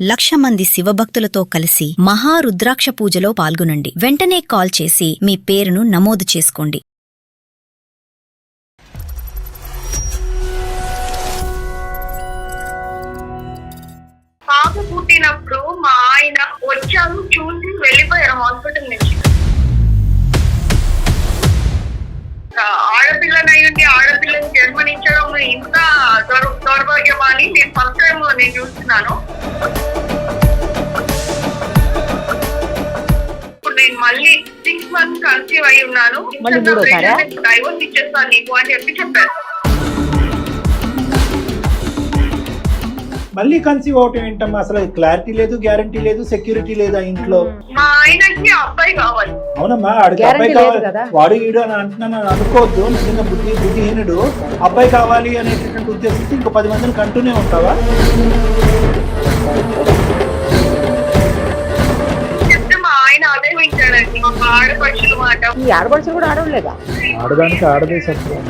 1,00,000 మంది శివభక్తులతో కలిసి మహారుద్రాక్ష పూజలో పాల్గొనండి. వెంటనే కాల్ చేసి మీ పేరును నమోదు చేసుకోండి. పాప పుట్టినప్పుడు మా ఆయన వచ్చారు, చూసి వెళ్ళిపోయారు హాస్పిటల్ నుంచి. ఆడపిల్లనయ్యుండి ఆడపిల్లని జన్మనిచ్చడం ఇంకా దౌర్భాగ్యమా అని నేను ఫస్ట్ టైం నేను చూస్తున్నాను. ఇప్పుడు నేను మళ్ళీ 6 months కన్సీవ్ అయి ఉన్నాను. డైవోర్స్ ఇచ్చేస్తాను నీకు అని చెప్పారు. మళ్ళీ కన్సీవ్ అవటం ఏంటమ్మా? అసలు క్లారిటీ లేదు, గ్యారంటీ లేదు, సెక్యూరిటీ లేదు ఆ ఇంట్లో. మా ఆయనకి అబ్బాయి కావాలి. అవునమ్మా, ఆడికి అబ్బాయి కావాలి. వాడు ఈడు అని అంటున్నాను అనుకోవద్దు. నిజంగా బుద్ధిహీనుడు. అబ్బాయి కావాలి అనేటటువంటి ఉద్దేశంతో ఇంకో 10 మందిని కంటూనే ఉంటావా? చెప్తే మా ఆయన అదే వింటాడండి. మా ఆడపడుచులు మాట. ఈ ఆడపడుచులు కూడా ఆడలేదా? ఆడదానికి ఆడదే సత్యం.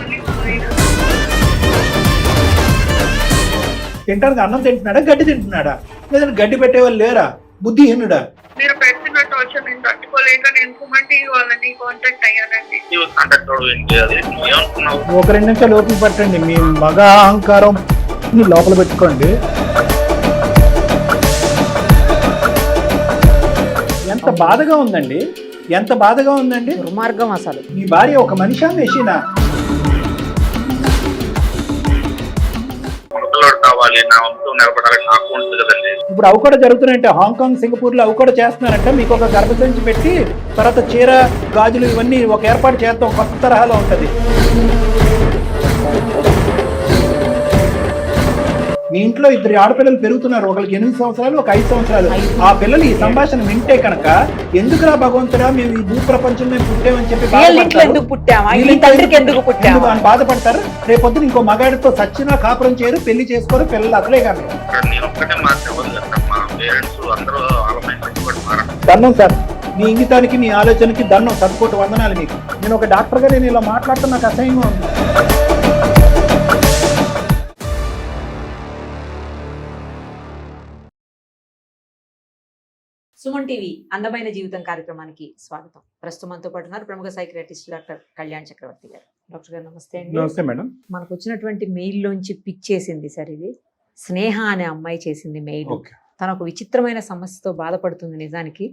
తింటానికి అన్నం తింటున్నాడా, గడ్డి తింటున్నాడా? లేదంటే గడ్డి పెట్టేవాళ్ళు లేరా? బుద్ధిహీనుడా? మీరు పెట్టిన టార్చర్ నేను తట్టుకోలేక నేను సుమన్ టీవీ వాళ్ళని కాంటాక్ట్ అయ్యానండి. ఒక 2 నిమిషాలు ఓపిక పట్టండి. మీ మగ అహంకారం లోపల పెట్టుకోండి. ఎంత బాధగా ఉందండి, ఎంత బాధగా ఉందండి. దుర్మార్గం అసలు. మీ భార్య ఒక మనిషా, మెషినా? ఇప్పుడు అవి కూడా జరుగుతున్నాయంటే హాంకాంగ్, సింగపూర్ లో అవి కూడా చేస్తున్నారంటే. మీకు ఒక గర్భసంచి పెట్టి తర్వాత చీర, గాజులు ఇవన్నీ ఒక ఏర్పాటు చేస్తాం, కొత్త తరహాలో ఉంటది. మీ ఇంట్లో 2 ఆడపిల్లలు పెరుగుతున్నారు. ఒకరికి 8 సంవత్సరాలు, ఒక 5 సంవత్సరాలు. ఆ పిల్లలు ఈ సంభాషణ వింటే కనుక ఎందుకురా భగవంతుడా మేము ఈ భూ ప్రపంచం మేము పుట్టామని చెప్పి బాధపడతారు. రేపొద్దున ఇంకో మగాడితో సచ్చినా కాపురం చేయరు, పెళ్లి చేసుకోరు, పిల్లలు అసలే కానీ. దన్నం సార్, మీ ఇంగితానికి, మీ ఆలోచనకి దన్నం. 10 కోట్ల వందనాలు మీకు. నేను ఒక డాక్టర్గా నేను ఇలా మాట్లాడుతున్న నాకు అసహ్యంగా ఉంది. సుమన్ టీవీ అందమైన జీవితం కార్యక్రమానికి స్వాగతం. ప్రస్తుతం మనతో పాటు ఉన్నారు ప్రముఖ సైకియాట్రిస్ట్ డాక్టర్ కళ్యాణ్ చక్రవర్తి గారు. డాక్టర్ గారు నమస్తే అండి. నమస్తే మేడం. మనకు వచ్చినటువంటి మెయిల్ లోంచి పిక్ చేసింది సార్, ఇది స్నేహ అనే అమ్మాయి చేసింది మెయిల్. తను ఒక విచిత్రమైన సమస్యతో బాధపడుతుంది. నిజానికి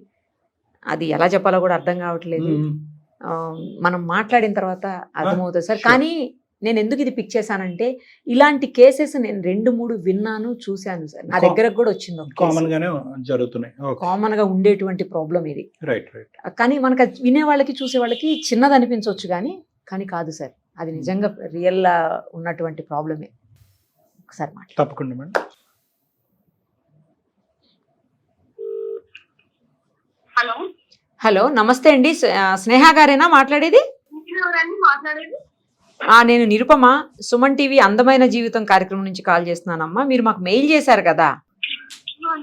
అది ఎలా చెప్పాలో కూడా అర్థం కావట్లేదు. మనం మాట్లాడిన తర్వాత అర్థమవుతుంది సార్. కానీ నేను ఎందుకు ఇది పిక్ చేశానంటే, ఇలాంటి కేసెస్ నేను 2-3 విన్నాను, చూశాను సార్. నా దగ్గర కూడా వచ్చింది. కామన్ గా ఉండేటువంటి ప్రాబ్లం ఇది. కానీ మనకు వినే వాళ్ళకి, చూసే వాళ్ళకి చిన్నది అనిపించవచ్చు, కానీ కాదు సార్, అది నిజంగా రియల్ ఉన్నటువంటి ప్రాబ్లమే. ఒకసారి మాట్లాడు. తప్పకుండా మేడం. హలో హలో, నమస్తే అండి. స్నేహ గారేనా మాట్లాడేది? నేను నిరుపమ, సుమన్ టీవీ అందమైన జీవితం కార్యక్రమం నుంచి కాల్ చేస్తున్నానమ్మా. మీరు మాకు మెయిల్ చేశారు కదా.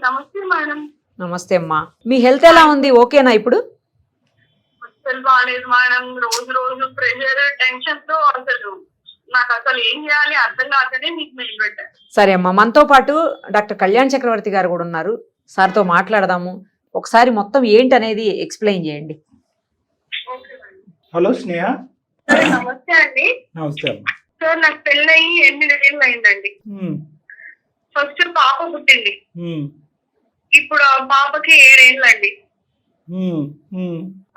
నమస్తే మేడం. నమస్తే అమ్మా. మీ హెల్త్ ఎలా ఉంది? ఓకేనా ఇప్పుడు? బాగాలేదు మేడం. రోజు ప్రెషర్, టెన్షన్ తో అసలు నాకు అసలు ఏం చేయాలి అర్థం కాకనే మీకు మెయిల్ పెట్టాను. సరే అమ్మా, మనతో పాటు డాక్టర్ కళ్యాణ్ చక్రవర్తి గారు కూడా ఉన్నారు. సార్తో మాట్లాడదాము. ఒకసారి మొత్తం ఏంటి అనేది ఎక్స్ప్లెయిన్ చేయండి. హలో స్నేహ. నమస్తే అండి. నమస్తే సార్, నాకు పెళ్ళయి 8 ఏళ్ళు అయిందండి. ఫస్ట్ పాప పుట్టింది. ఇప్పుడు ఆ పాపకి 7 ఏళ్ళు అండి.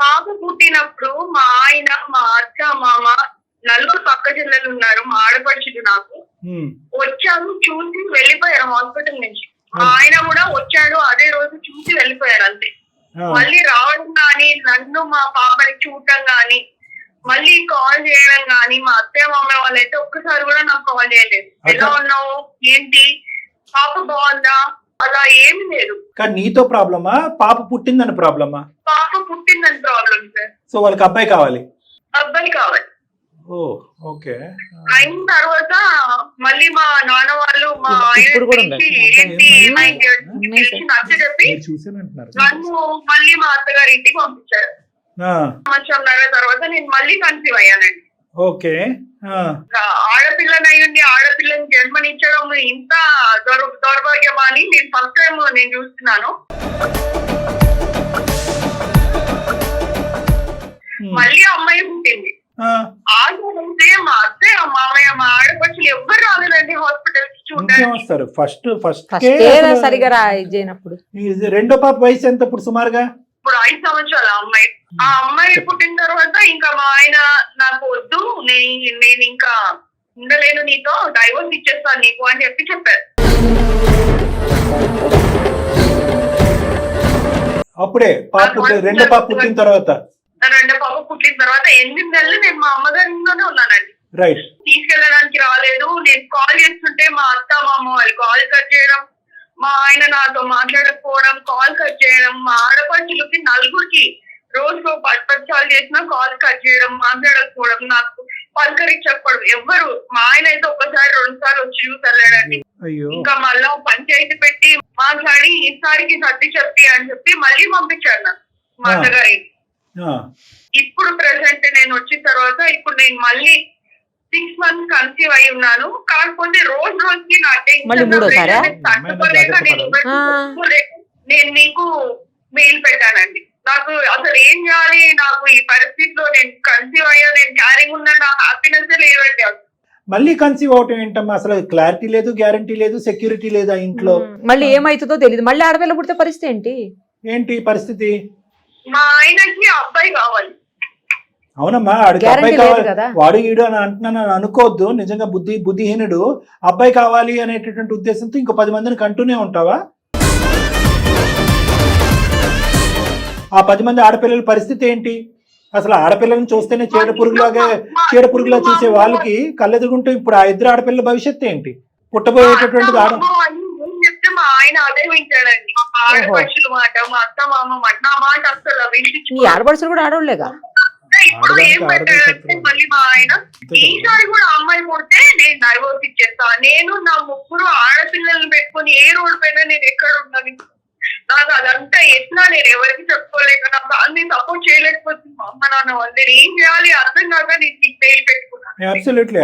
పాప పుట్టినప్పుడు మా ఆయన, మా అత్త, మామ, 4 పక్క జిల్లలు ఉన్నారు. మా ఆడపడుచులు నాకు వచ్చారు, చూసి వెళ్ళిపోయారు హాస్పిటల్ నుంచి. మా ఆయన కూడా వచ్చాడు, అదే రోజు చూసి వెళ్ళిపోయారు అంతే. మళ్ళీ రావడం గాని, నన్ను మా పాపని చూడటం గాని, మళ్ళీ కాల్ చేయడం గాని, మా అత్తయ్య మామ వాళ్ళైతే ఒక్కసారి కూడా నాకు కాల్ చేయలేదు. ఎలా ఉన్నావు, ఏంటి, పాప బాగుందా, అలా ఏమి లేదు. కానీ నీతో ప్రాబ్లమా, పాప పుట్టిందని ప్రాబ్లమా? పాప పుట్టిందని ప్రాబ్లం సార్. సో వాళ్ళకి అబ్బాయి కావాలి? అబ్బాయి కావాలి. ఓకే. అయిన తర్వాత మళ్ళీ మా నాన్న వాళ్ళు మా నచ్చ చెప్పి నన్ను మళ్ళీ మా అత్తగారి ఇంటికి పంపించారు. సంవత్సరంన్నర తర్వాత నేను మళ్ళీ కన్సీవ్ అయ్యానండి. ఓకే. ఆడపిల్లనయ్యుండి ఆడపిల్లని జన్మనిచ్చడం ఇంత దౌర్భాగ్యమా అని నేను ఫస్ట్ టైం నేను చూస్తున్నాను. మళ్ళీ అమ్మాయి పుట్టింది. ఆగితే మా అత్తయ్య మామయ్య మా ఆడపడుచులు ఎవ్వరు రాలేదండి హాస్పిటల్ చూడాలి. ఫస్ట్ సరిగా చేయనప్పుడు. రెండో పాప వయసు ఎంత ఇప్పుడు సుమారుగా? ఇప్పుడు 5 సంవత్సరాల అమ్మాయి. ఆ అమ్మాయి పుట్టిన తర్వాత ఇంకా మా ఆయన నాకు వద్దు, నేను ఇంకా ఉండలేను, నీతో డైవోర్స్ ఇచ్చేస్తాను నీకు అని చెప్పారు. అప్పుడే రెండో పాప పుట్టిన తర్వాత 8 నెలలు నేను మా అమ్మగారి ఇంట్లోనే ఉన్నానండి. రైట్. తీసుకెళ్ళడానికి రాలేదు. నేను కాల్ చేస్తుంటే మా అత్త మామ వాళ్ళు కాల్ కట్ చేయడం, మా ఆయన నాతో మాట్లాడకపోవడం, కాల్ కట్ చేయడం, మా ఆడపడుచులకి 4 రోజుకు 10 సార్లు చేసినా కాల్ కట్ చేయడం, మాట్లాడకపోవడం, నాకు పలకరించకపోవడం. ఎవ్వరు మా ఆయన అయితే 1 సారి 2 సార్లు వచ్చి చూసలేడండి. ఇంకా మళ్ళా పంచాయతీ పెట్టి మాట్లాడి ఈసారికి సర్ది చెప్పి అని చెప్పి మళ్ళీ పంపించాడు నాకు మా అత్తగారి. ఇప్పుడు ప్రెసెంట్ నేను వచ్చిన తర్వాత ఇప్పుడు నేను మళ్ళీ 6 months కన్సీవ్ అయి ఉన్నాను. కాకపోతే రోజుకి నా తట్టుకోలేక నేను మీకు మెయిల్ పెట్టానండి. నాకు అసలు ఏం చేయాలి, నాకు ఈ పరిస్థితిలో నేను కన్సీవ్ అయ్యా, నేను క్యారింగ్ ఉన్నా, నా హ్యాపీనెస్ లేదండి. మళ్ళీ కన్సీవ్ అవటం ఏంటమ్మా? అసలు క్లారిటీ లేదు, గ్యారంటీ లేదు, సెక్యూరిటీ లేదా ఇంట్లో. మళ్ళీ ఏమైతుందో తెలియదు. మళ్ళీ ఆడపిల్ల పుడితే పరిస్థితి ఏంటి పరిస్థితి? మా ఆయనకి అబ్బాయి కావాలి. అవునమ్మా, ఆడికి అబ్బాయి కావాలి. వాడు ఈడు అని అంటున్నాను అనుకోవద్దు. నిజంగా బుద్ధిహీనుడు. అబ్బాయి కావాలి అనేటటువంటి ఉద్దేశంతో ఇంకో 10 మందిని కంటూనే ఉంటావా? ఆ 10 మంది ఆడపిల్లల పరిస్థితి ఏంటి? అసలు ఆడపిల్లలను చూస్తేనే చీడ పురుగులా చూసే వాళ్ళకి కళ్ళెదుగుంటూ ఇప్పుడు ఆ 2 ఆడపిల్లల భవిష్యత్తు ఏంటి? పుట్టబోయేటటువంటి చెప్తే మా ఆయన అదే వింటాడండి. ఆడపడుచుల మాట, మా అత్త మామ మాట, నా మాట అసలు వినిపించుకో. ఆడపడుచులు కూడా ఆడవాళ్ళేగా. ఇప్పుడు ఏం పెట్టాడంటే మళ్ళీ మా ఆయన ఈసారి కూడా అమ్మాయి పుడితే నేను డైవోర్స్ ఇచ్చేస్తా, నేను నా 3 ఆడపిల్లల్ని పెట్టుకుని ఏ రోడ్డు పైన నేను ఎక్కడ ఉన్నాను, నాకు అదంతా ఎట్లా నేను ఎవరికి చెప్పుకోలేక నా ఫ్యామిలీ సపోర్ట్ చేయలేకపోతుంది. మా అమ్మ నాన్న వాళ్ళు నేను ఏం చేయాలి అర్థం కాక నేను నీకు పేరు పెట్టుకున్నాను.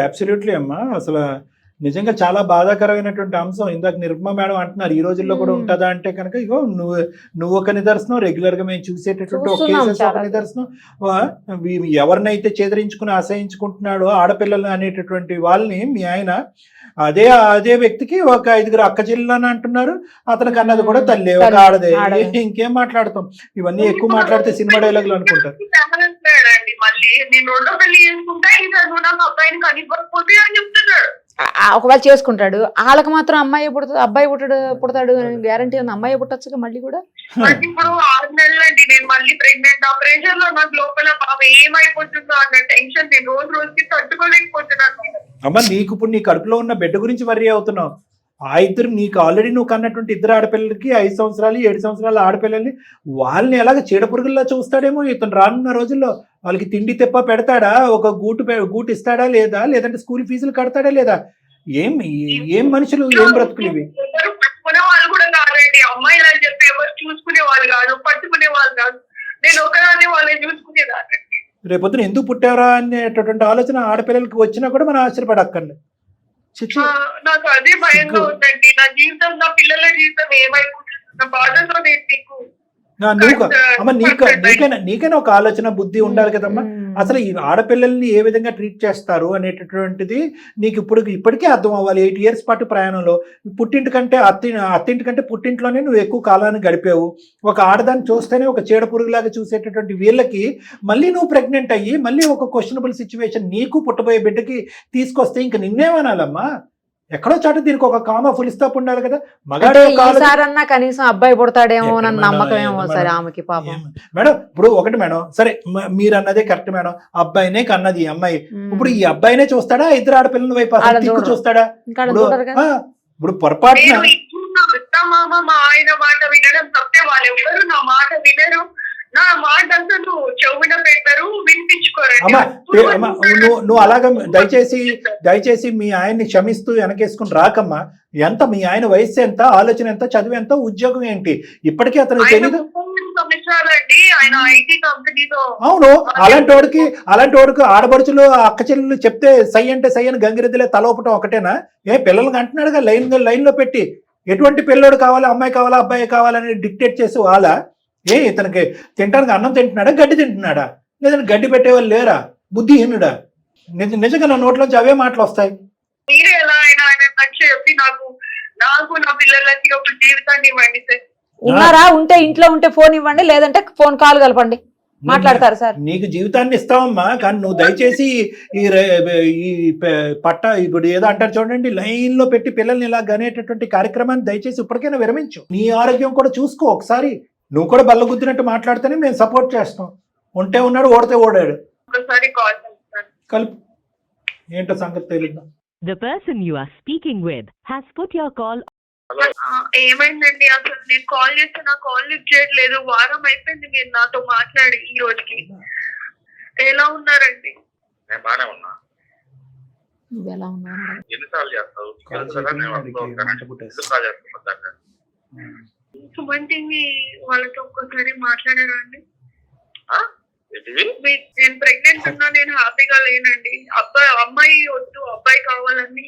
అబ్సల్యూట్లీ అమ్మా. అసలు నిజంగా చాలా బాధాకరమైనటువంటి అంశం. ఇందాక నిర్మా మేడం అంటున్నారు ఈ రోజుల్లో కూడా ఉంటుందా అంటే కనుక ఇగో నువ్వు ఒక నిదర్శనం, రెగ్యులర్ గా మేము చూసేటటువంటి ఒక కేసెస్ ఒక నిదర్శనం. ఎవరినైతే చెదిరించుకుని అసహించుకుంటున్నాడో ఆడపిల్లలు అనేటటువంటి వాళ్ళని మీ ఆయన అదే వ్యక్తికి ఒక 5 అక్క చెల్లెలు అంటున్నారు. అతనికి అన్నది కూడా తల్లి, ఒక ఆడదే. ఇంకేం మాట్లాడతాం? ఇవన్నీ ఎక్కువ మాట్లాడితే సినిమా డైలాగులు అనుకుంటారు. మళ్ళీ నేను 2వ పెళ్లి చేసుకుంటా, అబ్బాయిని కనిపోతే అని చెప్తున్నాడు. ఒకవేళ చేసుకుంటాడు, వాళ్ళకి మాత్రం అబ్బాయి పుడతాడు గ్యారంటీ ఉంది. అమ్మాయి పుట్టచ్చుగా మళ్ళీ కూడా. ఇప్పుడు 6 నెలలండి నేను మళ్ళీ ప్రెగ్నెంట్. ఆ ప్రెషర్ లో నాకు లోపల బాబు ఏమైపోతుందో అన్న టెన్షన్ నేను రోజుకి తట్టుకోలేకపోతున్నాను. అమ్మ, నీకు ఇప్పుడు నీ కడుపులో ఉన్న బిడ్డ గురించి వర్రీ అవుతున్నావు. ఆ 2 నీకు ఆల్రెడీ నువ్వు కన్నటువంటి 2 ఆడపిల్లలకి 5 సంవత్సరాలు 7 సంవత్సరాల ఆడపిల్లల్ని వాళ్ళని ఎలాగ చీడపురుగుల్లా చూస్తాడేమో ఇతను. రానున్న రోజుల్లో వాళ్ళకి తిండి తెప్ప పెడతాడా? ఒక గూటు ఇస్తాడా లేదా? లేదంటే స్కూల్ ఫీజులు కడతాడా లేదా? ఏం మనుషులు, ఏం బ్రతుకులు ఇవి? పట్టుకునే వాళ్ళు కూడా కాదండి, అమ్మాయిలు అని చెప్పి ఎవరు చూసుకునే వాళ్ళు కాదు, పట్టుకునే వాళ్ళు కాదు. నేను ఒకదాన్ని వాళ్ళని చూసుకునేదాన్ని. రేపొద్దున ఎందుకు పుట్టారా అనేటటువంటి ఆలోచన ఆడపిల్లలకి వచ్చినా కూడా మనం ఆశ్చర్యపడక్కర్లే. నాకు అదే భయంగా ఉందండి. నా జీవితం, నా పిల్లల జీవితం ఏమైపోతుంది బాధతో నేను నీకైనా ఒక ఆలోచన బుద్ధి ఉండాలి కదమ్మా. అసలు ఈ ఆడపిల్లల్ని ఏ విధంగా ట్రీట్ చేస్తారు అనేటటువంటిది నీకు ఇప్పటికే అర్థం అవ్వాలి. 8 years పాటు ప్రయాణంలో అత్తింటికంటే పుట్టింట్లోనే నువ్వు ఎక్కువ కాలాన్ని గడిపావు. ఒక ఆడదాన్ని చూస్తేనే ఒక చీడ పురుగులాగా చూసేటటువంటి వీళ్ళకి మళ్ళీ నువ్వు ప్రెగ్నెంట్ అయ్యి మళ్ళీ ఒక క్వశ్చనబుల్ సిచ్యువేషన్ నీకు పుట్టబోయే బిడ్డకి తీసుకొస్తే ఇంక నిన్నేమనాలమ్మా? ఎక్కడో చాటు దీనికి ఒక కామా ఫుల్ స్టాప్ ఉండాలి కదా. మగాడన్నా కనీసం అబ్బాయి పుడతాడేమో అన్న నమ్మకం ఏమో సరే ఆమెకి పాపం. మేడం ఇప్పుడు ఒకటి మేడం, సరే మీరు అన్నదే కరెక్ట్ మేడం, అబ్బాయినే కన్నది ఈ అమ్మాయి. ఇప్పుడు ఈ అబ్బాయినే చూస్తాడా 2 ఆడపిల్లల వైపు చూస్తాడా? ఇప్పుడు పొరపాటు మా ఆయన మాట వినడం తప్పే, వాళ్ళు ఎవరు నా మాట వినరు. నా మాట అంతా నువ్వు చెవున పెట్టరు, వినిపించుకోరండి. నువ్వు అలాగా దయచేసి మీ ఆయన్ని క్షమిస్తూ వెనకేసుకుని రాకమ్మా. ఎంత మీ ఆయన వయసు ఎంత, ఆలోచన ఎంత, చదువు ఎంత, ఉద్యోగం ఏంటి? ఇప్పటికీ అతనికి తెలియదు. సార్లండి ఆయన ఐటీ కంపెనీలో. అవును, అలాంటి వాడికి ఆడపడుచులు అక్క చెల్లెలు చెప్తే సై అంటే సై అని గంగిరెద్దులే తలవపటం ఒకటేనా? పిల్లలకి అంటున్నాడుగా లైన్ లో పెట్టి ఎటువంటి పిల్లోడు కావాలి, అమ్మాయి కావాలా, అబ్బాయి కావాలని డిక్టేట్ చేసి వాళ్ళ ఇతనికి తినడానికి అన్నం తింటున్నాడా, గడ్డి తింటున్నాడా, లేదంటే గడ్డి పెట్టేవాళ్ళు లేరా? బుద్ధిహీనుడా? నిజంగా నా నోట్లోంచి అవే మాటలు వస్తాయి. మీరే ఎలా అయినా ఆయన నచ్చి చెప్పి నాకు నా పిల్లలకి ఒక జీవితాన్ని ఇవ్వండి సార్. ఉన్నారా? ఉంటే ఇంట్లో ఉంటే ఫోన్ ఇవ్వండి, లేదంటే ఫోన్ కాల్ కలపండి, మాట్లాడతారు సార్. నీకు జీవితాన్ని ఇస్తావమ్మా, కానీ నువ్వు దయచేసి ఈ పట్ట ఇప్పుడు ఏదో అంటారు చూడండి, లైన్ లో పెట్టి పిల్లల్ని ఇలా గనేటటువంటి కార్యక్రమాన్ని దయచేసి ఇప్పటికైనా విరమించు. నీ ఆరోగ్యం కూడా చూసుకో ఒకసారి. నువ్వు కూడా బల్లగుద్దినట్టు మాట్లాడితేనే మేము సపోర్ట్ చేస్తాం. ఉంటే ఉన్నాడు, ఓడితే ఓడాడు. ఒకసారి కాల్ చేస్తాను. కలుపు. ఏంటో సంగతి తెలియదు. The person you are speaking with has put your call. ఏమైందండి? అసలు నేను కాల్ చేస్తే నా కాల్ లిఫ్ట్ చేయట్లేదు. వారం అయిపోయింది మీరు నాతో మాట్లాడి ఈ రోజుకి. ఎలా ఉన్నారండి? నేను బానే ఉన్నా. నువ్వు ఎలా ఉన్నావు? ఎన్నిసార్లు చేస్తావు? సుమంతిని వాళ్ళతో ఒక్కసారి మాట్లాడారా అండి? నేను ప్రెగ్నెంట్ ఉన్నా, నేను హ్యాపీగా లేనండి. అమ్మాయి వద్దు, అబ్బాయి కావాలని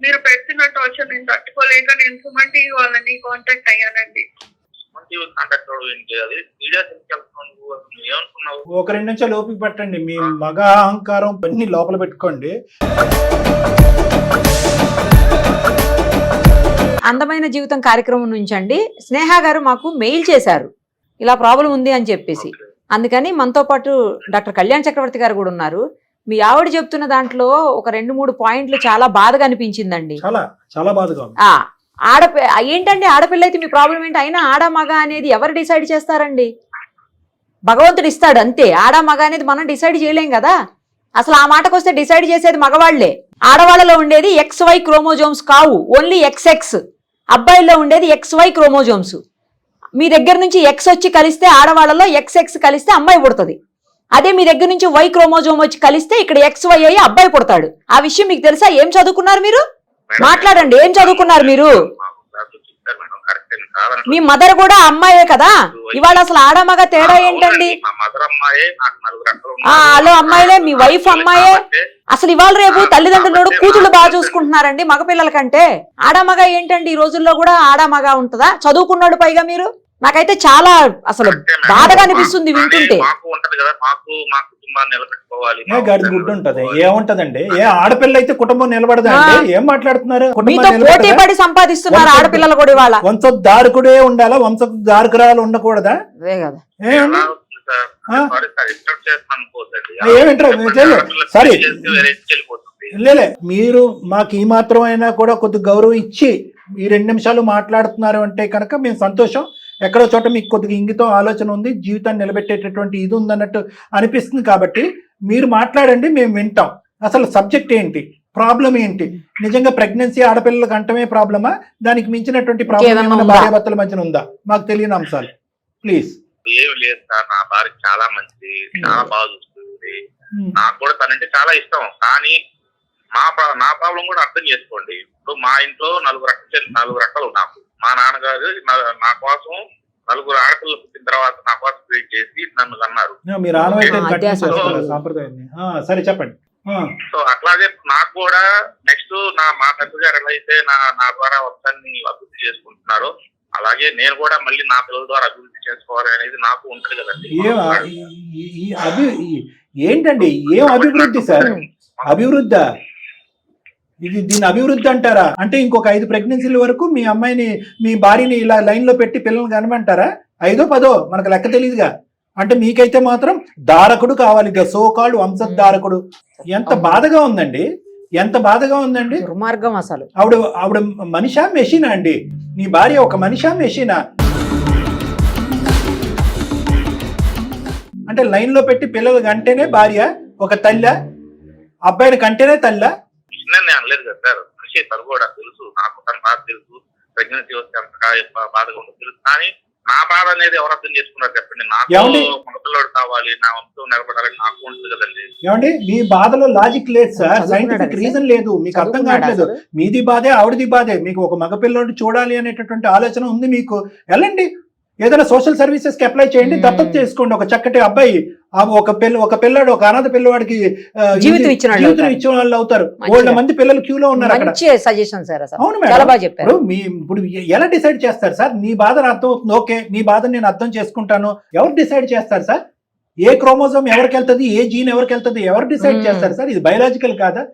మీరు పెడుతున్న టార్చర్ నేను తట్టుకోలేక నేను సుమంతి వాళ్ళని కాంటాక్ట్ అయ్యానండి. ఒక 2 నిమిషాలు ఓపిక పట్టండి. మీ మగ అహంకారం అన్ని లోపల పెట్టుకోండి. అందమైన జీవితం కార్యక్రమం నుంచి అండి స్నేహ గారు మాకు మెయిల్ చేశారు, ఇలా ప్రాబ్లం ఉంది అని చెప్పేసి. అందుకని మనతో పాటు డాక్టర్ కళ్యాణ్ చక్రవర్తి గారు కూడా ఉన్నారు. మీ ఆవిడ చెప్తున్న దాంట్లో ఒక 2-3 పాయింట్లు చాలా బాధగా అనిపించిందండి. చాలా బాధగా. ఏంటండి ఆడపిల్ల అయితే మీ ప్రాబ్లం ఏంటి? అయినా ఆడ మగ అనేది ఎవరు డిసైడ్ చేస్తారండి? భగవంతుడు ఇస్తాడు అంతే. ఆడ మగ అనేది మనం డిసైడ్ చేయలేం కదా. అసలు ఆ మాటకు వస్తే డిసైడ్ చేసేది మగవాళ్లే. ఆడవాళ్ళలో ఉండేది XY క్రోమోజోమ్స్ కావు, ఓన్లీ XX. అబ్బాయిల్లో ఉండేది XY క్రోమోజోమ్స్. మీ దగ్గర నుంచి X వచ్చి కలిస్తే ఆడవాళ్ళలో XX కలిస్తే అమ్మాయి పుడుతుంది. అదే మీ దగ్గర నుంచి Y క్రోమోజోమ్ వచ్చి కలిస్తే ఇక్కడ XY అయ్యి అబ్బాయి పుడతాడు. ఆ విషయం మీకు తెలుసా? ఏం చదువుకున్నారు మీరు? మాట్లాడండి, ఏం చదువుకున్నారు మీరు? మీ మదర్ కూడా అమ్మాయే కదా. ఇవాళ అసలు ఆడ మగ తేడా ఏంటండి? హలో అమ్మాయిలే, మీ వైఫ్ అమ్మాయే. అసలు ఇవాళ రేపు తల్లిదండ్రులు కూతుళ్ళు బాగా చూసుకుంటున్నారండి మగపిల్లల కంటే. ఆడ మగ ఏంటండి? ఈ రోజుల్లో కూడా ఆడ మగ ఉంటుందా? చదువుకున్నాడు పైగా మీరు. నాకైతే చాలా అసలు బాధగా అనిపిస్తుంది వింటుంటే. గడిది గుడ్డు ఉంటది, ఏముంటదండి? ఏ ఆడపిల్ల అయితే కుటుంబం నిలబడదండి? ఏం మాట్లాడుతున్నారు? మీతో పోటీ పడి సంపాదిస్తున్నారు ఆడపిల్లలు కూడా. ఇవాళ వంశధారకుడే ఉండాలా, వంశధారకురాలు ఉండకూడదా? అదే కదా. సరే లేలే, మీరు మాకు ఈ మాత్రం అయినా కూడా కొద్ది గౌరవం ఇచ్చి ఈ 2 నిమిషాలు మాట్లాడుతున్నారు అంటే కనుక మేము సంతోషం. ఎక్కడో చోట మీకు కొద్దిగా ఇంగితం ఆలోచన ఉంది, జీవితాన్ని నిలబెట్టేటటువంటి ఇది ఉందన్నట్టు అనిపిస్తుంది. కాబట్టి మీరు మాట్లాడండి, మేము వింటాం. అసలు సబ్జెక్ట్ ఏంటి, ప్రాబ్లం ఏంటి? నిజంగా ప్రెగ్నెన్సీ ఆడపిల్లలకు అంటమే ప్రాబ్లమా? దానికి మించినటువంటి ప్రాబ్లం ఏమైనా భార్యాభర్తల మధ్యన ఉందా? మాకు తెలియని అంశాలు ప్లీజ్. ఏమి లేదు సార్, నా భార్య చాలా మంచిది, చాలా బాగా చూస్తుంది. నాకు కూడా తనంటే చాలా ఇష్టం. కానీ నా ప్రాబ్లం కూడా అర్థం చేసుకోండి. ఇప్పుడు మా ఇంట్లో 4 అక్కలు నాకు. మా నాన్నగారు నా కోసం 4 ఆడపిల్లలు పుట్టిన తర్వాత నా కోసం వెయిట్ చేసి నన్ను కన్నారు. సరే చెప్పండి. సో అట్లాగే నాకు కూడా నెక్స్ట్ మా పెద్ద గారు ఎలా అయితే నా ద్వారా వంశాన్ని అభివృద్ధి చేసుకుంటున్నారో, అలాగే నేను కూడా మళ్ళీ నా పిల్లల ద్వారా అభివృద్ధి చేసుకోవాలి అనేది నాకు ఉంటుంది కదండి. ఏంటండి ఏం అభివృద్ధి సార్? అభివృద్ధి ఇది, దీని అభివృద్ధి అంటారా? అంటే ఇంకొక 5 ప్రెగ్నెన్సీల వరకు మీ అమ్మాయిని, మీ భార్యని ఇలా లైన్ లో పెట్టి పిల్లల్ని కనమంటారా? 5ో 10ో మనకు లెక్క తెలియదుగా. అంటే మీకైతే మాత్రం దారకుడు కావాలి, సోకాల్డ్ వంశధారకుడు. ఎంత బాధగా ఉందండి, ఎంత బాధగా ఉందండి. దుర్మార్గం అసలు. ఆవిడ మనిషా మెషినా అండి? నీ భార్య ఒక మనిషా మెషినా? అంటే లైన్ లో పెట్టి పిల్లలు కంటేనే భార్య ఒక తల్లి, అబ్బాయిని కంటేనే తల్లి. నేను అనలేదు కదా సార్, మనిషి తను కూడా తెలుసు, నాకు తను బాగా తెలుసు. ప్రెగ్నెన్సీ వస్తే అంత బాధగా ఉండదు తెలుసు. కానీ నా బాధ అనేది ఎవరు అర్థం చేసుకున్నారు చెప్పండి? నాకు మగపిల్లడు కావాలి, నా వంశం నిలబడాలని నాకు ఉంటుంది కదండి. ఏమండి, మీ బాధలో లాజిక్ లేదు సార్, సైంటిఫిక్ రీజన్ లేదు, మీకు అర్థం కావట్లేదు. మీది బాధే, ఆవిడది బాధే. మీకు ఒక మగపిల్లడు చూడాలి అనేటటువంటి ఆలోచన ఉంది మీకు. వెళ్ళండి, ఏదైనా సోషల్ సర్వీసెస్ కి అప్లై చేయండి, దత్తత చేసుకోండి ఒక చక్కటి అబ్బాయి. ఒక పిల్లాడు, ఒక అనాథ పిల్లవాడికి జీవితం ఇచ్చిన వాళ్ళు అవుతారు. వాళ్ళ మంది పిల్లలు క్యూలో ఉన్నారు అక్కడ. Suggestion sir. అవును మేడం. ఇప్పుడు ఇప్పుడు ఎలా డిసైడ్ చేస్తారు సార్? నీ బాధ అర్థం అవుతుంది, ఓకే, నీ బాధ నేను అర్థం చేసుకుంటాను. ఎవరు డిసైడ్ చేస్తారు సార్? ఏ క్రోమోజోమ్ ఎవరికి వెళ్తుంది, ఏ జీన్ ఎవరికి వెళ్తుంది, ఎవరు డిసైడ్ చేస్తారు సార్? ఇది బయాలజికల్ కాదా?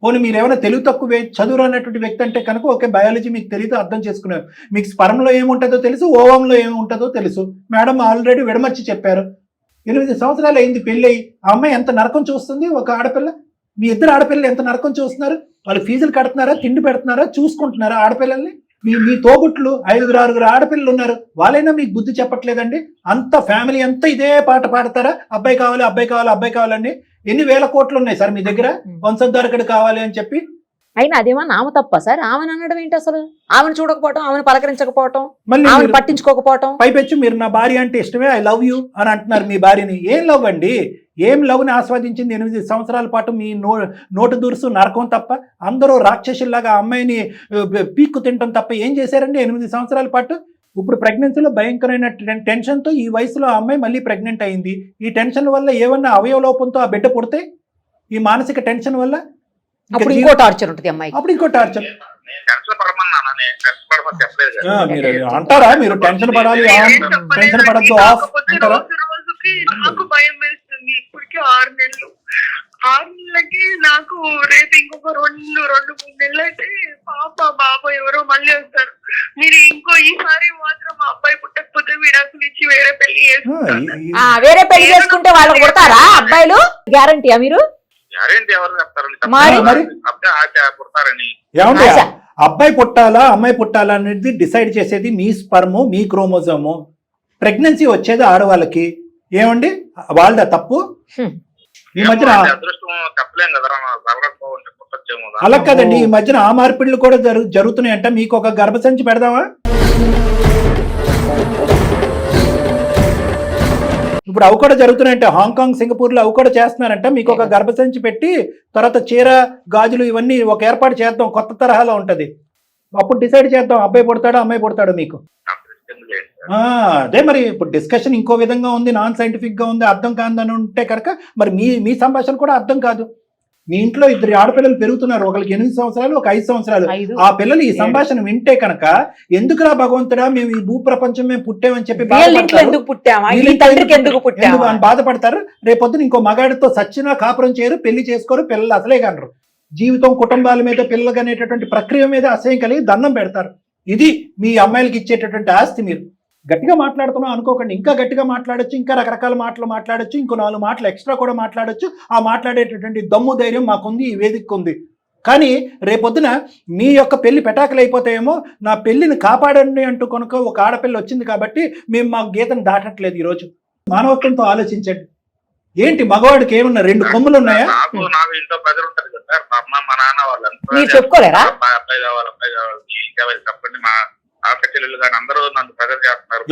పోనీ మీరు ఏమైనా తెలివి తక్కువ చదువు అన్నటువంటి వ్యక్తి అంటే కనుక ఓకే, బయాలజీ మీకు తెలియదు, అర్థం చేసుకున్నారు. మీకు స్పర్మ్లో ఏముంటుందో తెలుసు, ఓవంలో ఏముంటుందో తెలుసు. మేడం ఆల్రెడీ విడమర్చి చెప్పారు. 8 సంవత్సరాలు అయింది పెళ్ళి. ఆ అమ్మాయి ఎంత నరకం చూస్తుంది, ఒక ఆడపిల్ల. మీ ఇద్దరు ఆడపిల్లలు ఎంత నరకం చూస్తున్నారు. వాళ్ళు ఫీజులు కడుతున్నారా, తిండి పెడుతున్నారా, చూసుకుంటున్నారా ఆడపిల్లల్ని? మీ తోబుట్లు 5-6 ఆడపిల్లలు ఉన్నారు, వాళ్ళైనా మీకు బుద్ధి చెప్పట్లేదండి. అంత ఫ్యామిలీ అంతా ఇదే పాట పాడతారా? అబ్బాయి కావాలి, అబ్బాయి కావాలి, అబ్బాయి కావాలండి. ఎన్ని వేల కోట్లు ఉన్నాయి సార్ మీ దగ్గర వంశోద్ధారకుడు కావాలి అని చెప్పి. అయినా అదేమన్నా ఆమె తప్ప సార్? ఆమెను అనడం ఏంటి అసలు? ఆమెను చూడకపోవటం, ఆమెను పలకరించకపోవటం, మళ్ళీ ఆమెను పట్టించుకోకపోవటం. పైపెచ్చు మీరు నా భార్య అంటే ఇష్టమే, ఐ లవ్ యూ అని అంటున్నారు మీ భార్యని. ఏం లవ్ అండి? ఏం లవ్ని ఆస్వాదించింది 8 సంవత్సరాల పాటు? మీ నోటు దురుసు నరకం తప్ప. అందరూ రాక్షసుల్లాగా అమ్మాయిని పీక్కు తింటాం తప్ప ఏం చేశారండి 8 సంవత్సరాల పాటు? ఇప్పుడు ప్రెగ్నెన్సీలో భయంకరమైన టెన్షన్తో ఈ వయసులో ఆ అమ్మాయి మళ్ళీ ప్రెగ్నెంట్ అయింది. ఈ టెన్షన్ వల్ల ఏమన్నా అవయవ లోపంతో ఆ బిడ్డ పుడితే, ఈ మానసిక టెన్షన్ వల్ల అప్పుడు ఇంకో టార్చర్ ఉంటుంది అమ్మాయి. అప్పుడు ఇంకో టార్చర్. మీరు అంటారా? మీరు టెన్షన్ పడాలి, టెన్షన్ పడద్దు అంటారా? నాకు భయం వేస్తుంది. ఇప్పటికే 6 నెలలు. 6 నెలలకి నాకు రేపు ఇంకొక 2-3 నెలలు అయితే బాబా ఎవరో మళ్ళీ వస్తారు. మీరు ఈసారి మాత్రం మా అబ్బాయి పుట్టకపోతే విడాకులు ఇచ్చి వేరే పెళ్లి చేసుకుంటారు. వేరే పెళ్లి చేసుకుంటే వాళ్ళకి పుడతారా అబ్బాయిలు? గ్యారంటీయా మీరు? గ్యారెంటీ ఎవరు చెప్తారండి? పుడతారని. ఏమండి, అబ్బాయి పుట్టాలా అమ్మాయి పుట్టాలా అనేది డిసైడ్ చేసేది మీ స్పర్మ్, మీ క్రోమోజోము. ప్రెగ్నెన్సీ వచ్చేది ఆడవాళ్ళకి. ఏమండి వాళ్ళ తప్పు? ఈ మధ్యన చెప్పలేం కదా, అలా కదండి, ఈ మధ్యన ఆ మార్పిడులు కూడా జరుగుతున్నాయంట. మీకు ఒక గర్భసంచి పెడదామా? ఇప్పుడు అవి కూడా జరుగుతున్నాయంట. హాంకాంగ్, సింగపూర్లో అవి కూడా చేస్తున్నారంట. మీకు ఒక గర్భసంచి పెట్టి తర్వాత చీర, గాజులు ఇవన్నీ ఒక ఏర్పాటు చేద్దాం, కొత్త తరహాలో ఉంటది. అప్పుడు డిసైడ్ చేద్దాం అబ్బాయి పుడతాడో అమ్మాయి పుడతాడో మీకు. అదే మరి ఇప్పుడు డిస్కషన్ ఇంకో విధంగా ఉంది, నాన్ సైంటిఫిక్ గా ఉంది, అర్థం కాదని ఉంటే కనుక మరి మీ సంభాషణ కూడా అర్థం కాదు. మీ ఇంట్లో 2 ఆడపిల్లలు పెరుగుతున్నారు, ఒకరికి 8 సంవత్సరాలు, ఒక 5 సంవత్సరాలు. ఆ పిల్లలు ఈ సంభాషణ వింటే కనుక ఎందుకురా భగవంతుడా మేము ఈ భూ ప్రపంచం మేము పుట్టామని చెప్పి బాధపడతారు. రేపొద్దున ఇంకో మగాడితో సచ్చినా కాపురం చేయరు, పెళ్లి చేసుకోరు, పిల్లలు అసలే కనరు. జీవితం, కుటుంబాల మీద, పిల్లలు అనేటటువంటి ప్రక్రియ మీద అసహ్యం కలిగి దండం పెడతారు. ఇది మీ అమ్మాయిలకి ఇచ్చేటటువంటి ఆస్తి. మీరు గట్టిగా మాట్లాడుతున్నాం అనుకోకండి, ఇంకా గట్టిగా మాట్లాడొచ్చు, ఇంకా రకరకాల మాటలు మాట్లాడొచ్చు, ఇంకో 4 మాటలు ఎక్స్ట్రా కూడా మాట్లాడొచ్చు. ఆ మాట్లాడేటటువంటి దమ్ము ధైర్యం మాకుంది, ఈ వేదిక ఉంది. కానీ రేపొద్దున మీ యొక్క పెళ్లి పెటాకులు అయిపోతాయేమో, నా పెళ్లిని కాపాడండి అంటూ కనుక ఒక ఆడపిల్ల వచ్చింది కాబట్టి మేము మా గీతను దాటట్లేదు. ఈరోజు మానవత్వంతో ఆలోచించండి. ఏంటి మగవాడికి ఏమన్నా 2 కొమ్ములు ఉన్నాయా? నాకు ఇంట్లో ప్రజలు ఉంటారు కదా సార్, మా అమ్మ, మా నాన్న వాళ్ళంతా మీరు చెప్పుకోలేరా? అబ్బాయి కావాలి చెప్పండి. మా అక్క చెల్లెలు కానీ అందరూ నన్ను ప్రెజర్ చేస్తున్నారు.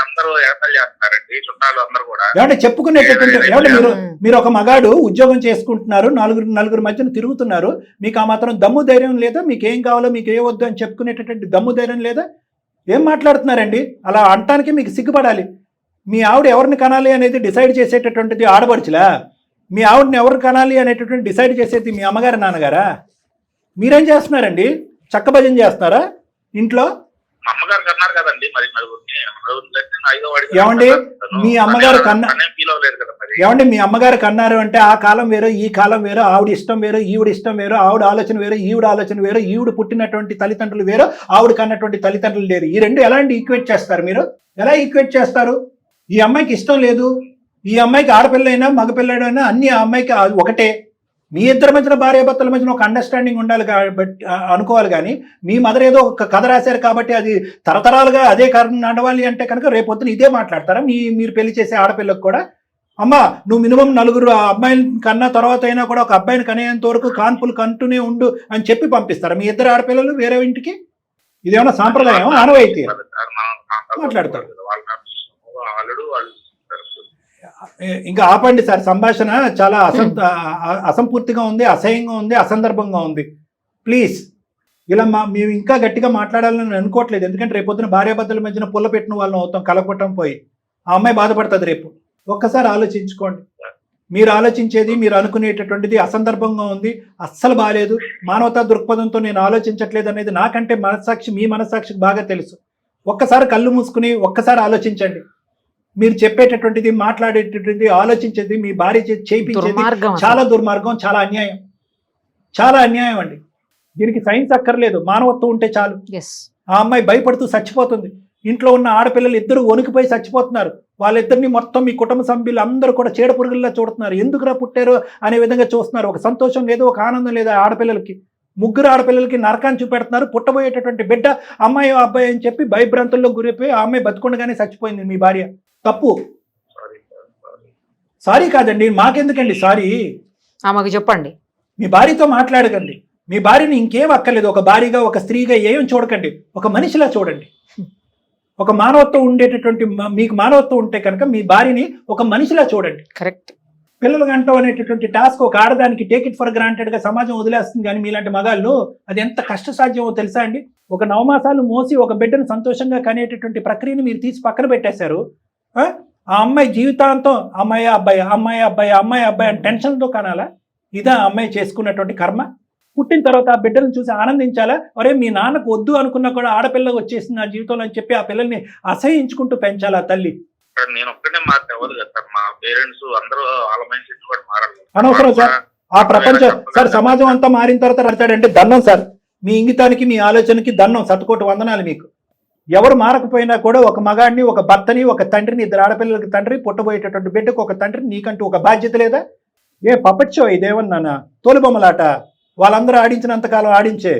అందరూ ఏర్పాటు చేస్తున్నారండి, చుట్టాలు అందరూ కూడా. ఏమంటే చెప్పుకునేటటువంటి మీరు ఒక మగాడు ఉద్యోగం చేసుకుంటున్నారు, నలుగురు మధ్యన తిరుగుతున్నారు, మీకు ఆ మాత్రం దమ్ము ధైర్యం లేదా? మీకు ఏం కావాలో మీకు ఏ వద్దు అని చెప్పుకునేటటువంటి దమ్ము ధైర్యం లేదా? ఏం మాట్లాడుతున్నారండి? అలా అంటానికి మీకు సిగ్గుపడాలి. మీ ఆవిడ ఎవరిని కనాలి అనేది డిసైడ్ చేసేటటువంటిది ఆడపడుచులా? మీ ఆవిడని ఎవరు కనాలి అనేటటువంటి డిసైడ్ చేసేది మీ అమ్మగారు, నాన్నగారా? మీరేం చేస్తున్నారండి? చక్కభజన చేస్తున్నారా ఇంట్లో? అమ్మగారు కన్నారు కదండి, మరి ఏమండి మీ అమ్మగారు ఏమండి మీ అమ్మగారు కన్నారు అంటే ఆ కాలం వేరు, ఈ కాలం వేరు, ఆవిడ ఇష్టం వేరు, ఈవిడ ఇష్టం వేరు, ఆవిడ ఆలోచన వేరు, ఈవిడ ఆలోచన వేరు, ఈవిడ పుట్టినటువంటి తల్లిదండ్రులు వేరు, ఆవిడ కన్నటువంటి తల్లిదండ్రులు లేరు. ఈ 2 ఎలాంటి ఈక్వేట్ చేస్తారు మీరు? ఎలా ఈక్వేట్ చేస్తారు? ఈ అమ్మాయికి ఇష్టం లేదు, ఈ అమ్మాయికి ఆడపిల్లైనా మగపిల్లడైనా అన్ని ఆ అమ్మాయికి ఒకటే. మీ ఇద్దరి మధ్యన భార్యాభర్తల మధ్యన ఒక అండర్స్టాండింగ్ ఉండాలి కాబట్టి అనుకోవాలి. కానీ మీ మదర్ ఏదో ఒక కథ రాశారు కాబట్టి అది తరతరాలుగా అదే కారణం నడవాలి అంటే కనుక రేపొద్దున ఇదే మాట్లాడతారా? మీరు పెళ్లి చేసే ఆడపిల్లకు కూడా అమ్మ నువ్వు మినిమం 4 అబ్బాయిని కన్నా తర్వాత అయినా కూడా ఒక అబ్బాయిని కనేంత వరకు కాన్పులు కంటూనే ఉండు అని చెప్పి పంపిస్తారా మీ ఇద్దరు ఆడపిల్లలు వేరే ఇంటికి? ఇదేమన్నా సాంప్రదాయం, ఆనవాయితీ? మాట్లాడతారు. ఇంకా ఆపండి సార్, సంభాషణ చాలా అసంపూర్తిగా ఉంది, అసహ్యంగా ఉంది, అసందర్భంగా ఉంది. ప్లీజ్ ఇలా మేము ఇంకా గట్టిగా మాట్లాడాలని అనుకోవట్లేదు. ఎందుకంటే రేపొద్దున భార్యాభర్తల మధ్యన పుల్ల పెట్టిన వాళ్ళని అవుతాం, కలపటం పోయి. ఆ అమ్మాయి బాధపడుతుంది రేపు. ఒక్కసారి ఆలోచించుకోండి. మీరు ఆలోచించేది, మీరు అనుకునేటటువంటిది అసందర్భంగా ఉంది, అస్సలు బాగాలేదు, మానవతా దృక్పథంతో నేను ఆలోచించట్లేదు అనేది నాకంటే మనస్సాక్షి, మీ మనస్సాక్షికి బాగా తెలుసు. ఒక్కసారి కళ్ళు మూసుకుని ఒక్కసారి ఆలోచించండి. మీరు చెప్పేటటువంటిది, మాట్లాడేటటువంటిది, ఆలోచించేది, మీ భార్య చేయించేది చాలా దుర్మార్గం, చాలా అన్యాయం, చాలా అన్యాయం అండి. దీనికి సైన్స్ అక్కర్లేదు, మానవత్వం ఉంటే చాలు. ఆ అమ్మాయి భయపడుతూ చచ్చిపోతుంది. ఇంట్లో ఉన్న ఆడపిల్లలు ఇద్దరు వణికిపోయి చచ్చిపోతున్నారు. వాళ్ళిద్దరిని మొత్తం మీ కుటుంబ సభ్యులు అందరూ కూడా చీడ పురుగుల్లా చూడుతున్నారు. ఎందుకురా పుట్టారు అనే విధంగా చూస్తున్నారు. ఒక సంతోషం లేదు, ఒక ఆనందం లేదు. ఆడపిల్లలకి, ముగ్గురు ఆడపిల్లలకి నరకాన్ని చూపెడుతున్నారు. పుట్టబోయేటటువంటి బిడ్డ అమ్మాయి అబ్బాయి అని చెప్పి భయభ్రాంతుల్లో గురైపోయి ఆ అమ్మాయి బతుకుండగానే చచ్చిపోయింది మీ భార్య. తప్పు. సారీ కాదండి, మాకెందుకండి సారీ, ఆమెకు చెప్పండి. మీ భార్యతో మాట్లాడకండి. మీ భార్యని ఇంకేం అక్కర్లేదు. ఒక భార్యగా, ఒక స్త్రీగా ఏం చూడకండి, ఒక మనిషిలా చూడండి. ఒక మానవత్వం ఉండేటటువంటి, మీకు మానవత్వం ఉంటే కనుక మీ భార్యని ఒక మనిషిలా చూడండి. కరెక్ట్. పిల్లలు గంటం అనేటటువంటి టాస్క్ ఒక ఆడదానికి టేక్ ఇట్ ఫర్ గ్రాంటెడ్ గా సమాజం వదిలేస్తుంది. కానీ మీలాంటి మగాళ్ళు అది ఎంత కష్టసాధ్యమో తెలుసా అండి. ఒక 9 మాసాలు మోసి ఒక బిడ్డను సంతోషంగా కనేటటువంటి ప్రక్రియని మీరు తీసి పక్కన పెట్టేశారు. ఆ అమ్మాయి జీవితాంతం అమ్మాయి అబ్బాయి, అమ్మాయి అబ్బాయి, అమ్మాయి అబ్బాయి అని టెన్షన్తో కనాలా? ఇదా అమ్మాయి చేసుకున్నటువంటి కర్మ? పుట్టిన తర్వాత ఆ బిడ్డలను చూసి ఆనందించాలా? ఒరే మీ నాన్నకు వద్దు అనుకున్నా కూడా ఆడపిల్ల వచ్చేసింది నా జీవితంలో అని చెప్పి ఆ పిల్లల్ని అసహించుకుంటూ పెంచాలా తల్లి? నేను ఒక్కడే మారితే అవ్వదు కదా సార్, మా పేరెంట్స్ అందరూ వాళ్ళ మైండ్ సెట్ కూడా మారాలి. అనవసరం సార్. ఆ ప్రపంచం సార్, సమాజం అంతా మారిన తర్వాత పడతాడంటే దండం సార్. మీ ఇంగితానికి, మీ ఆలోచనకి దండం, శతకోటి వందనాలు మీకు. ఎవరు మారకపోయినా కూడా ఒక మగాడిని, ఒక భర్తని, ఒక తండ్రిని, 2 ఆడపిల్లలకి తండ్రి, పుట్టబోయేటటువంటి బిడ్డకు ఒక తండ్రి, నీకంటూ ఒక బాధ్యత లేదా? ఏ పపట్ షో ఇదేమన్నా తోలుబొమ్మలాట? వాళ్ళందరూ ఆడించినంతకాలం ఆడించే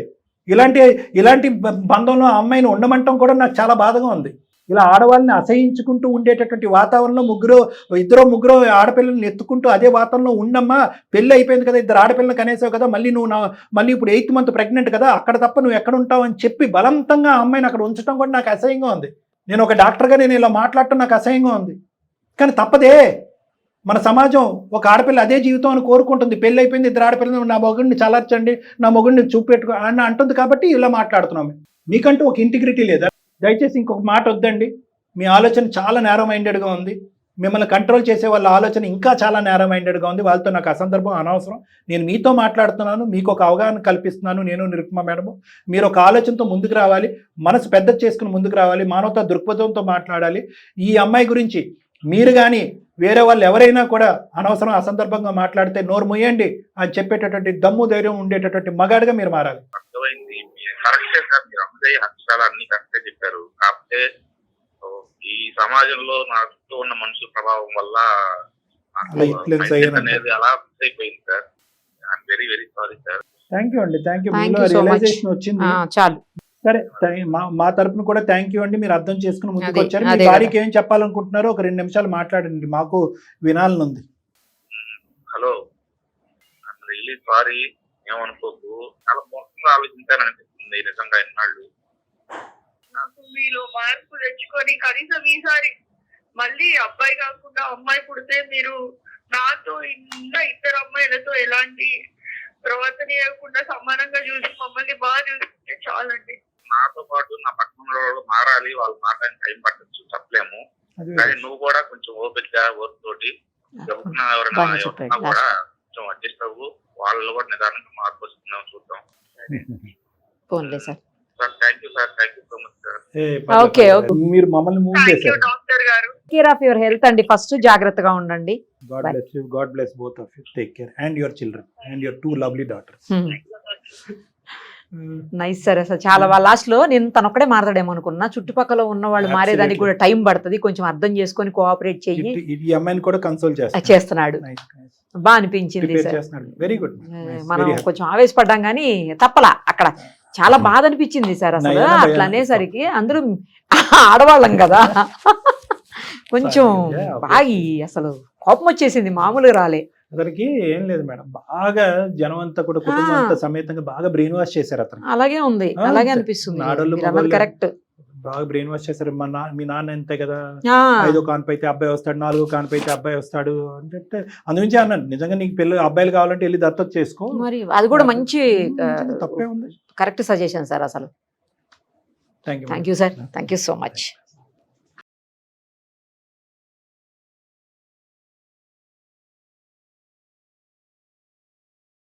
ఇలాంటి బంధంలో ఆ అమ్మాయిని ఉండమంటం కూడా నాకు చాలా బాధగా ఉంది. ఇలా ఆడవాళ్ళని అసహించుకుంటూ ఉండేటటువంటి వాతావరణంలో ఇద్దరు ముగ్గురు ఆడపిల్లల్ని ఎత్తుకుంటూ అదే వాతావరణంలో ఉండమ్మా, పెళ్ళి అయిపోయింది కదా, 2 ఆడపిల్లలు కనేసావు కదా, మళ్ళీ ఇప్పుడు 8th మంత్ ప్రెగ్నెంట్ కదా, అక్కడ తప్ప నువ్వు ఎక్కడ ఉంటావు అని చెప్పి బలవంతంగా ఆ అమ్మాయిని అక్కడ ఉంచడం కూడా నాకు అసహ్యంగా ఉంది. నేను ఒక డాక్టర్గా నేను ఇలా మాట్లాడటం నాకు అసహ్యంగా ఉంది. కానీ తప్పదే. మన సమాజం ఒక ఆడపిల్ల అదే జీవితం అని కోరుకుంటుంది. పెళ్ళి అయిపోయింది, 2 ఆడపిల్లలు, నా మొగుడిని చలార్చండి, నా మొగుడిని చూపెట్టుకో అని అంటుంది. కాబట్టి ఇలా మాట్లాడుతున్నాం. మీకంటూ ఒక ఇంటిగ్రిటీ లేదా? దయచేసి ఇంకొక మాట వద్దండి. మీ ఆలోచన చాలా నేరో మైండెడ్గా ఉంది. మిమ్మల్ని కంట్రోల్ చేసే వాళ్ళ ఆలోచన ఇంకా చాలా నేరో మైండెడ్గా ఉంది. వాళ్ళతో నాకు అసందర్భం, అనవసరం. నేను మీతో మాట్లాడుతున్నాను, మీకు ఒక అవగాహన కల్పిస్తున్నాను. నేను నిరుపమ మేడము, మీరు ఒక ఆలోచనతో ముందుకు రావాలి, మనసు పెద్ద చేసుకుని ముందుకు రావాలి, మానవతా దృక్పథంతో మాట్లాడాలి. ఈ అమ్మాయి గురించి మీరు కానీ వేరే వాళ్ళు ఎవరైనా కూడా అనవసరం, అసందర్భంగా మాట్లాడితే నోరు ముయ్యండి అని చెప్పేటటువంటి దమ్ము, ధైర్యం ఉండేటటువంటి మగాడిగా మీరు మారాలి. అర్థమైంది. కరెక్టే సార్, మీరు అమ్మాయి అక్షరాలు అన్ని కరెక్టే చెప్పారు. కాకపోతే ఈ సమాజంలో నా చుట్టూ ఉన్న మనుషుల ప్రభావం వల్ల అనేది అలా మిస్ అయిపోయింది sir. I'm very very sorry sir. Thank you అండి, థ్యాంక్ యూ. మీలో రియలైజేషన్ వచ్చింది, చాలు. సరే, మా తరపున కూడా థ్యాంక్ యూ అండి. మీరు అర్థం చేసుకుని ముందుకు వచ్చారు. మీ భార్యకి ఏం చెప్పాలనుకుంటున్నారో ఒక 2 నిమిషాలు మాట్లాడండి, మాకు వినాలనుంది. హలో, ఐఎమ్ రియలీ సారీ, ఏమనుకోకు. చాలా మోసంగా ఆలోచించాలనిపిస్తుంది నిజంగా ఇన్నాళ్ళు. నాకు మీలో మార్పు తెచ్చుకొని కనీసం ఈసారి మళ్ళీ అబ్బాయి కాకుండా అమ్మాయి పుడితే మీరు నాతో ఇంకా 2 అమ్మాయిలతో ఎలాంటి ప్రవర్తన ఇవ్వకుండా సమానంగా చూసి మమ్మల్ని బాగా చూసుకుంటే చాలండి. నాతో పాటు నా పక్కన మారాలి, వాళ్ళు మారడానికి టైం పట్టచ్చు, చెప్పలేము. కానీ నువ్వు కూడా కొంచెం ఓపికగా ఓర్పుతోటి ఎవరైనా కూడా కొంచెం అడ్జస్ట్ అవ్వు. వాళ్ళు కూడా నిదానంగా మార్పు వస్తున్నాం, చూద్దాం. Sir thank you sir, thank you so much sir. Okay, మీరు మమ్మల్ని మూవ్ చేశారు. డాక్టర్ గారు, కేర్ ఆఫ్ యువర్ హెల్త్ అండి. ఫస్ట్ జాగ్రత్తగా ఉండండి. God bless you. God bless both of you. Take care, and your children, and your 2 lovely daughters. Nice sir. అసలు చాలా last లో నేను తనొక్కడే మారతాడేమో అనుకున్నా. చుట్టుపక్కల ఉన్న వాళ్ళు మారేదానికి కూడా టైం పడుతుంది. కొంచెం అర్థం చేసుకొని కోఆపరేట్ చెయ్యి. ఈ అమ్మాయిని కూడా కన్సోల్ చేస్తున్నాడు. బాగా అనిపించింది సార్. Very good. మనం కొంచెం ఆవేశపడ్డాం కానీ తప్పలా. అక్కడ చాలా బాధ అనిపించింది సార్. అసలు అట్లా అనేసరికి అందరూ ఆడవాళ్ళం కదా, కొంచెం బాగా అసలు కోపం వచ్చేసింది, మామూలుగా రాలే. అతనికి ఏం లేదు మేడం, బాగా జనం అంతా కూడా కుటుంబం అంతా సమేతంగా బాగా బ్రెయిన్ వాష్ చేశారు అతను. అలాగే ఉంది, అలాగే అనిపిస్తుంది. కరెక్ట్, బాగా బ్రెయిన్ వాష్ చేశారు. మీ నాన్న అంతే కదా, 5వ కాన్పు అయితే అబ్బాయి వస్తాడు, 4వ కాన్పు అయితే అబ్బాయి వస్తాడు అంటే అందుమించి అన్నాను. నిజంగా నీకు అబ్బాయిలు కావాలంటే వెళ్ళి దత్తత చేసుకో, మరి అది కూడా మంచి తప్పే ఉంది. కరెక్ట్ సజెషన్ సార్ అసలు. Thank you thank you sir, thank you so much.